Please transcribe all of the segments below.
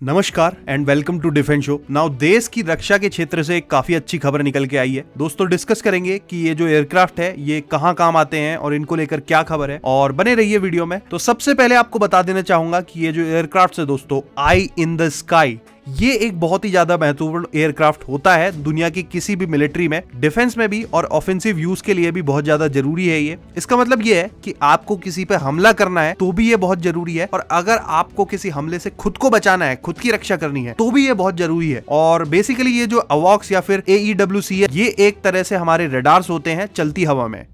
नमस्कार and welcome to defence show. Now देश की रक्षा के क्षेत्र से एक काफी अच्छी खबर निकल के आई है। दोस्तों डिस्कस करेंगे कि ये जो एयरक्राफ्ट है ये कहाँ काम आते हैं और इनको लेकर क्या खबर है, और बने रहिए वीडियो में। तो सबसे पहले आपको बता देना चाहूंगा कि ये जो एयरक्राफ्ट है दोस्तों, आई इन द स्काई, ये एक बहुत ही ज्यादा महत्वपूर्ण एयरक्राफ्ट होता है दुनिया की किसी भी मिलिट्री में, डिफेंस में भी और ऑफेंसिव यूज के लिए भी बहुत ज्यादा जरूरी है ये। इसका मतलब ये है कि आपको किसी पे हमला करना है तो भी ये बहुत जरूरी है, और अगर आपको किसी हमले से खुद को बचाना है, खुद की रक्षा करनी है, तो भी ये बहुत जरूरी है। और बेसिकली ये जो अवॉक्स या फिर AEWC है, ये एक तरह से हमारे रडार्स होते हैं चलती हवा में।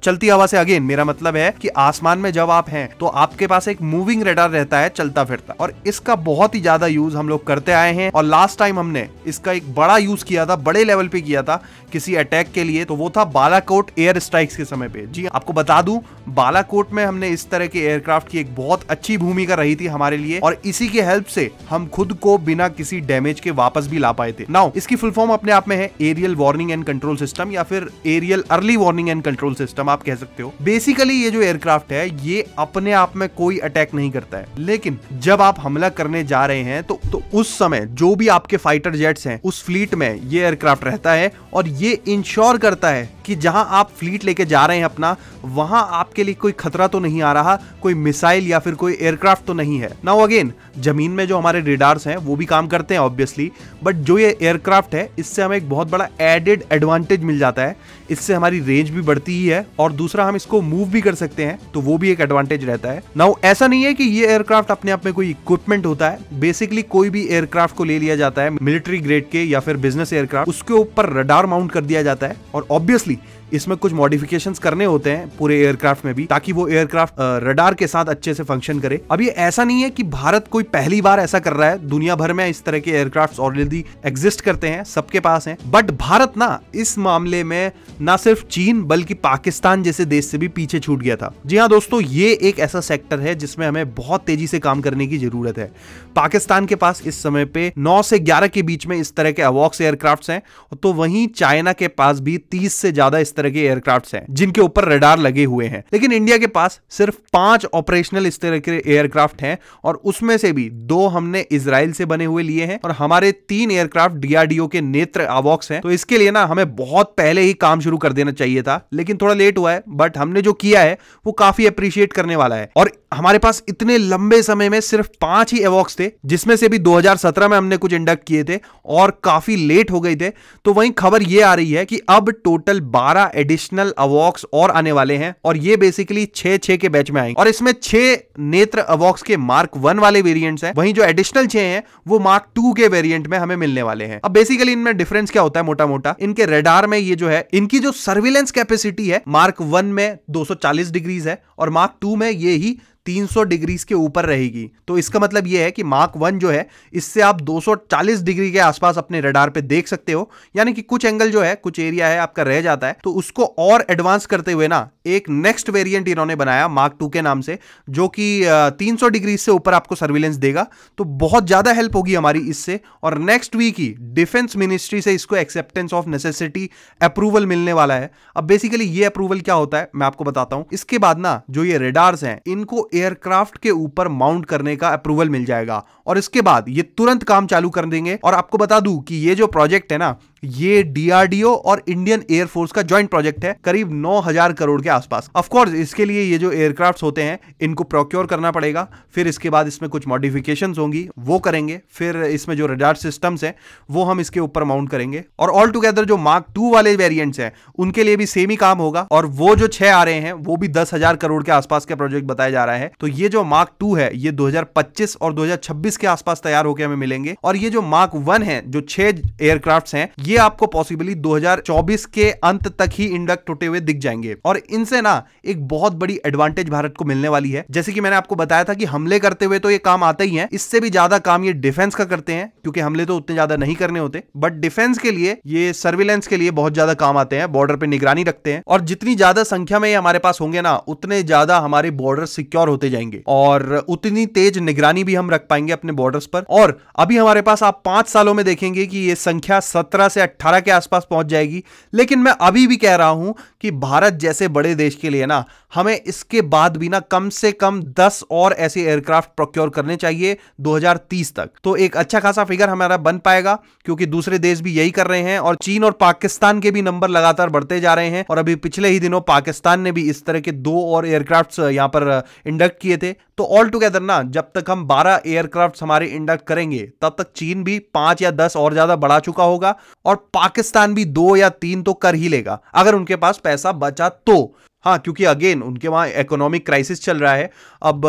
चलती हवा से अगेन मेरा मतलब है कि आसमान में जब आप हैं तो आपके पास एक मूविंग रडार रहता है, चलता फिरता, और इसका बहुत ही ज्यादा यूज हम लोग करते आए हैं। और लास्ट टाइम हमने इसका एक बड़ा यूज किया था, बड़े लेवल पे किया था किसी अटैक के लिए, तो वो था बालाकोट एयर स्ट्राइक्स के समय पे। जी आपको बता दूं, बालाकोट में हमने इस तरह के एयरक्राफ्ट की एक बहुत अच्छी भूमिका रही थी हमारे लिए, और इसी के हेल्प से हम खुद को बिना किसी डैमेज के वापस भी ला पाए थे। नाउ इसकी फुल फॉर्म अपने आप में है aerial warning and control system, या फिर aerial early warning and control system आप कह सकते हो। बेसिकली ये जो एयरक्राफ्ट है ये अपने आप में कोई अटैक नहीं करता है, लेकिन जब आप हमला करने जा रहे हैं तो उस समय जो भी आपके फाइटर जेट्स हैं उस फ्लीट में ये एयरक्राफ्ट रहता है, और ये इंश्योर करता है कि जहां आप फ्लीट लेके जा रहे हैं अपना, वहां आपके लिए कोई खतरा तो नहीं आ रहा, कोई मिसाइल या फिर कोई एयरक्राफ्ट तो नहीं है। नाउ अगेन जमीन में जो हमारे रेडार्स हैं वो भी काम करते हैं ऑब्वियसली, बट जो ये एयरक्राफ्ट है इससे हमें एक बहुत बड़ा एडेड एडवांटेज मिल जाता है। इससे हमारी रेंज भी बढ़ती ही है, और दूसरा हम इसको मूव भी कर सकते हैं, तो वो भी एक एडवांटेज रहता है। नाउ ऐसा नहीं है कि ये एयरक्राफ्ट अपने आप में कोई इक्विपमेंट होता है। बेसिकली कोई भी एयरक्राफ्ट को ले लिया जाता है, मिलिट्री ग्रेड के या फिर बिजनेस एयरक्राफ्ट, उसके ऊपर रडार माउंट कर दिया जाता है, और ऑब्वियसली इसमें कुछ मॉडिफिकेशंस करने होते हैं पूरे एयरक्राफ्ट में भी, ताकि वो एयरक्राफ्ट रडार के साथ अच्छे से फंक्शन करे। अब ये ऐसा नहीं है कि भारत कोई पहली बार ऐसा कर रहा है, दुनिया भर में इस तरह के एयरक्राफ्ट ऑलरेडी एग्जिस्ट करते हैं, सबके पास हैं। बट भारत ना इस मामले में ना सिर्फ चीन बल्कि पाकिस्तान जैसे देश से भी पीछे छूट गया था। जी हाँ दोस्तों, ये एक ऐसा सेक्टर है जिसमें हमें बहुत तेजी से काम करने की जरूरत है। पाकिस्तान के पास इस समय पे 9 से 11 के बीच में इस तरह के अवॉक्स एयरक्राफ्ट हैं, तो वहीं चाइना के पास भी 30 से ज्यादा इस तरह के एयरक्राफ्ट हैं जिनके ऊपर रडार लगे हुए हैं। लेकिन इंडिया के पास सिर्फ 5 ऑपरेशनल इस तरह के एयरक्राफ्ट हैं, और उसमें से भी 2 हमने इजराइल से बने हुए लिए हैं, और हमारे 3 एयरक्राफ्ट DRDO के नेत्र अवॉक्स हैं। तो इसके लिए ना हमें बहुत पहले ही काम शुरू कर देना चाहिए था, लेकिन थोड़ा लेट हुआ है, बट हमने जो किया है वो काफी अप्रिशिएट करने वाला है। और हमारे पास इतने लंबे समय में सिर्फ 5 ही अवॉक्स थे, जिसमें से भी 2017 में हमने कुछ इंडक्ट किए थे और काफी लेट हो गए थे। तो वहीं खबर ये आ रही है कि अब टोटल 12 एडिशनल अवॉक्स और आने वाले हैं, और ये बेसिकली 6 के बैच में आएंगे, और इसमें 6 नेत्र अवॉक्स के मार्क 1 वाले वेरिएंट्स हैं, वहीं जो एडिशनल 6 हैं वो मार्क 2 के वेरिएंट में हमें मिलने वाले हैं। अब बेसिकली इनमें डिफरेंस क्या होता है मोटा मोटा, इनके रडार में ये जो है, इनकी जो सर्विलेंस कैपेसिटी है मार्क 1 में 240 डिग्रीज है, और मार्क 2 में ये ही 300 डिग्रीज के ऊपर रहेगी। तो इसका मतलब यह है कि मार्क 1 जो है, इससे आप 240 डिग्री के आसपास अपने रडार पे देख सकते हो, यानी कि कुछ एंगल जो है, कुछ एरिया है आपका रह जाता है, तो उसको और एडवांस करते हुए ना एक नेक्स्ट वेरिएंट इन्होंने बनाया मार्क 2 के नाम से, जो कि 300 डिग्री से ऊपर आपको सर्विलेंस देगा। तो बहुत ज्यादा हेल्प होगी हमारी इससे, और नेक्स्ट वीक ही डिफेंस मिनिस्ट्री से इसको एक्सेप्टेंस ऑफ नेसेसिटी अप्रूवल मिलने वाला है। अब बेसिकली ये अप्रूवल क्या होता है मैं आपको बताता हूं। इसके बाद ना जो ये रडार्स हैं इनको एयरक्राफ्ट के ऊपर माउंट करने का अप्रूवल मिल जाएगा, और इसके बाद ये तुरंत काम चालू कर देंगे। और आपको बता दूं कि ये जो प्रोजेक्ट है ना, ये DRDO और इंडियन एयरफोर्स का जॉइंट प्रोजेक्ट है, करीब 9,000 करोड़ के आसपास। ऑफ कोर्स इसके लिए ये जो एयरक्राफ्ट्स होते हैं इनको प्रोक्योर करना पड़ेगा, फिर इसके बाद इसमें कुछ मॉडिफिकेशंस होंगी वो करेंगे, फिर इसमें जो रडार सिस्टम्स हैं वो हम इसके ऊपर माउंट करेंगे, और ऑल टुगेदर जो मार्क 2 वाले वेरिएंट्स हैं उनके लिए भी सेम ही काम होगा। और वो जो 6 आ रहे हैं वो भी 10,000 करोड़ के आसपास का प्रोजेक्ट बताया जा रहा है। तो ये जो मार्क 2 है ये 2025 और 2026 के आसपास तैयार होकर हमें मिलेंगे, और ये जो मार्क 1 है, जो 6 एयरक्राफ्ट्स हैं, ये आपको पॉसिबली 2024 के अंत तक ही इंडक्ट होते हुए दिख जाएंगे। और इनसे ना एक बहुत बड़ी एडवांटेज भारत को मिलने वाली है। जैसे कि मैंने आपको बताया था कि हमले करते हुए तो ये काम आते ही हैं, इससे भी ज्यादा काम ये डिफेंस का करते हैं, क्योंकि हमले तो उतने ज्यादा नहीं करने होते, बट डिफेंस के लिए, ये सर्विलेंस के लिए बहुत ज्यादा काम आते हैं, बॉर्डर पे निगरानी रखते हैं। और जितनी ज्यादा संख्या में ये हमारे पास होंगे ना, उतने ज्यादा हमारे बॉर्डर सिक्योर होते जाएंगे, और उतनी तेज निगरानी भी हम रख पाएंगे अपने बॉर्डर्स पर। और अभी हमारे पास आप 5 सालों में देखेंगे कि ये संख्या 17 से से 18 के आसपास पहुंच जाएगी। लेकिन मैं अभी भी कह रहा हूं कि भारत जैसे बड़े देश के लिए ना हमें इसके बाद भी ना कम से कम 10 और ऐसे एयरक्राफ्ट प्रोक्योर करने चाहिए 2030 तक। तो एक अच्छा खासा फिगर हमारा बन पाएगा, क्योंकि दूसरे देश भी यही कर रहे हैं और चीन और पाकिस्तान के भी नंबर लगातार बढ़ते जा रहे हैं। और अभी पिछले ही दिनों पाकिस्तान ने भी इस तरह के 2 और एयरक्राफ्ट यहां पर इंडक्ट किए थे। तो ऑल टुगेदर ना जब तक हम 12 एयरक्राफ्ट हमारे इंडक्ट करेंगे तब तक चीन भी 5 या 10 और ज्यादा बढ़ा चुका होगा और पाकिस्तान भी 2 या 3 तो कर ही लेगा, अगर उनके पास पैसा बचा तो। हाँ, क्योंकि अगेन उनके वहां इकोनॉमिक क्राइसिस चल रहा है। अब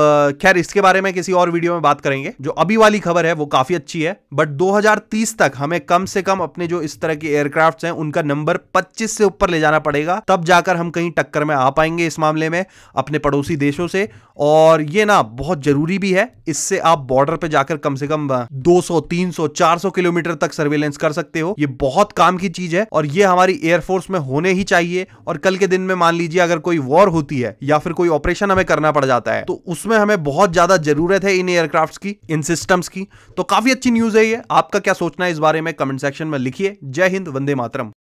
खैर इसके बारे में किसी और वीडियो में बात करेंगे। जो अभी वाली खबर है वो काफी अच्छी है, बट 2030 तक हमें कम से कम अपने जो इस तरह के एयरक्राफ्ट्स हैं उनका नंबर 25 से ऊपर ले जाना पड़ेगा, तब जाकर हम कहीं टक्कर में आ पाएंगे इस मामले में अपने पड़ोसी देशों से। और ये ना बहुत जरूरी भी है, इससे आप बॉर्डर पे जाकर कम से कम 200, 300, 400 किलोमीटर तक सर्वेलेंस कर सकते हो। ये बहुत काम की चीज है और ये हमारी एयरफोर्स में होने ही चाहिए। और कल के दिन में मान लीजिए अगर कोई वॉर होती है या फिर कोई ऑपरेशन हमें करना पड़ जाता है तो उसमें हमें बहुत ज्यादा जरूरत है इन एयरक्राफ्ट्स की, इन सिस्टम्स की। तो काफी अच्छी न्यूज है ये। आपका क्या सोचना है इस बारे में कमेंट सेक्शन में लिखिए। जय हिंद, वंदे मातरम।